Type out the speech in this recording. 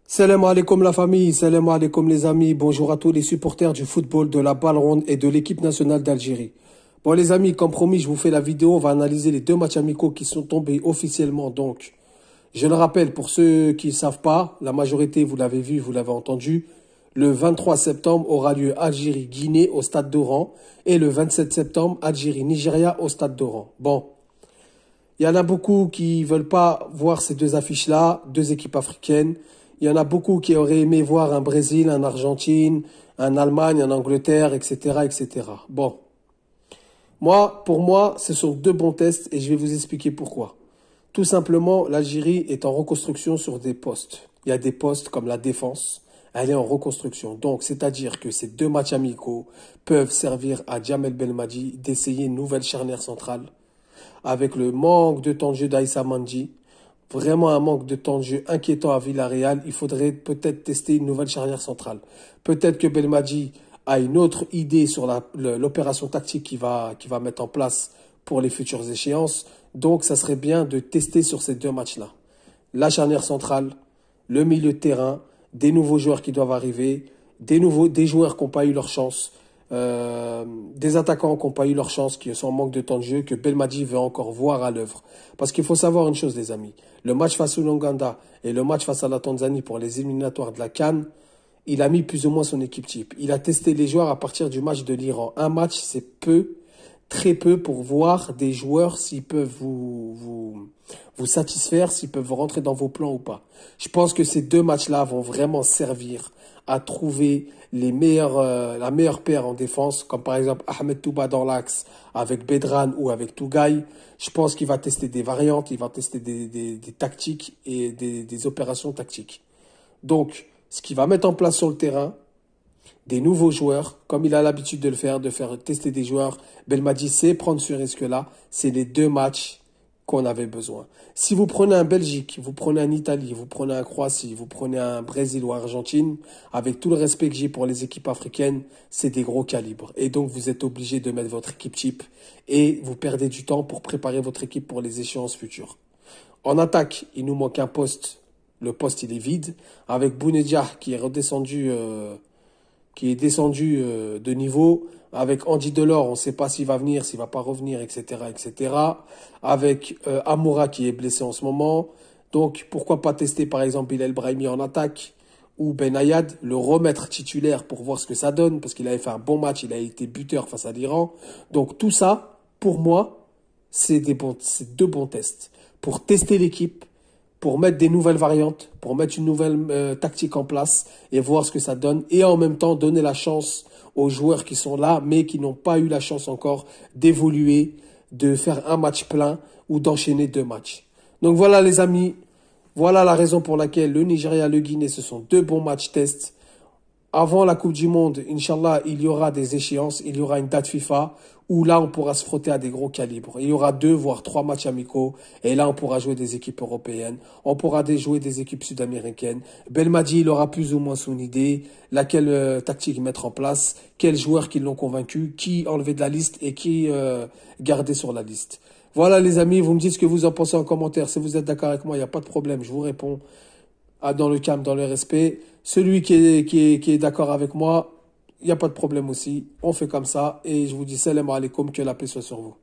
Salam alaikum la famille, salam alaikum les amis, bonjour à tous les supporters du football, de la balle ronde et de l'équipe nationale d'Algérie. Bon les amis, comme promis, je vous fais la vidéo, on va analyser les deux matchs amicaux qui sont tombés officiellement. Donc, je le rappelle pour ceux qui ne savent pas, la majorité vous l'avez vu, vous l'avez entendu, le 23 septembre aura lieu Algérie-Guinée au stade d'Oran et le 27 septembre Algérie-Nigeria au stade d'Oran. Bon, il y en a beaucoup qui veulent pas voir ces deux affiches-là, deux équipes africaines. Il y en a beaucoup qui auraient aimé voir un Brésil, un Argentine, un Allemagne, un Angleterre, etc., etc. Bon, pour moi, ce sont deux bons tests et je vais vous expliquer pourquoi. Tout simplement, l'Algérie est en reconstruction sur des postes. Il y a des postes comme la défense, elle est en reconstruction. Donc, c'est-à-dire que ces deux matchs amicaux peuvent servir à Djamel Belmadi d'essayer une nouvelle charnière centrale. Avec le manque de temps de jeu d'Aïssa Mandi, vraiment un manque de temps de jeu inquiétant à Villarreal, il faudrait peut-être tester une nouvelle charnière centrale. Peut-être que Belmadi a une autre idée sur l'opération tactique qu'il va mettre en place pour les futures échéances. Donc, ça serait bien de tester sur ces deux matchs-là. La charnière centrale, le milieu de terrain, des nouveaux joueurs qui doivent arriver, des joueurs qui n'ont pas eu leur chance, des attaquants qui n'ont pas eu leur chance, qui sont en manque de temps de jeu, que Belmadi veut encore voir à l'œuvre. Parce qu'il faut savoir une chose, les amis. Le match face au l'Ouganda et le match face à la Tanzanie pour les éliminatoires de la CAN, il a mis plus ou moins son équipe type. Il a testé les joueurs à partir du match de l'Iran. Un match, c'est peu, très peu pour voir des joueurs s'ils peuvent vous satisfaire, s'ils peuvent rentrer dans vos plans ou pas. Je pense que ces deux matchs-là vont vraiment servir à trouver la meilleure paire en défense, comme par exemple Ahmed Touba dans l'axe avec Bedran ou avec Tougaï. Je pense qu'il va tester des variantes, il va tester des tactiques et des opérations tactiques. Donc, ce qu'il va mettre en place sur le terrain, des nouveaux joueurs, comme il a l'habitude de le faire, de faire tester des joueurs. Belmadi sait prendre ce risque-là. C'est les deux matchs qu'on avait besoin. Si vous prenez un Belgique, vous prenez un Italie, vous prenez un Croatie, vous prenez un Brésil ou Argentine, avec tout le respect que j'ai pour les équipes africaines, c'est des gros calibres. Et donc, vous êtes obligé de mettre votre équipe type et vous perdez du temps pour préparer votre équipe pour les échéances futures. En attaque, il nous manque un poste. Le poste, il est vide. Avec Bounedjah qui est redescendu de niveau. Avec Andy Delors, on ne sait pas s'il va venir, s'il va pas revenir, etc., etc. Avec Amoura qui est blessé en ce moment. Donc, pourquoi pas tester, par exemple, Bilal Brahimi en attaque ou Benayad, le remettre titulaire pour voir ce que ça donne, parce qu'il avait fait un bon match, il a été buteur face à l'Iran. Donc, tout ça, pour moi, c'est deux bons tests. Pour tester l'équipe, pour mettre des nouvelles variantes, pour mettre une nouvelle tactique en place et voir ce que ça donne. Et en même temps, donner la chance aux joueurs qui sont là, mais qui n'ont pas eu la chance encore d'évoluer, de faire un match plein ou d'enchaîner deux matchs. Donc voilà les amis, voilà la raison pour laquelle le Nigeria et le Guinée, ce sont deux bons matchs tests. Avant la Coupe du Monde, Inch'Allah, il y aura des échéances, il y aura une date FIFA où là, on pourra se frotter à des gros calibres. Il y aura 2 voire 3 matchs amicaux et là, on pourra jouer des équipes européennes, on pourra jouer des équipes sud-américaines. Belmadi, il aura plus ou moins son idée, laquelle tactique mettre en place, quels joueurs qui l'ont convaincu, qui enlever de la liste et qui garder sur la liste. Voilà les amis, vous me dites ce que vous en pensez en commentaire. Si vous êtes d'accord avec moi, il n'y a pas de problème, je vous réponds dans le calme, dans le respect. Celui qui est d'accord avec moi, il n'y a pas de problème aussi. On fait comme ça et je vous dis salam alaikum, que la paix soit sur vous.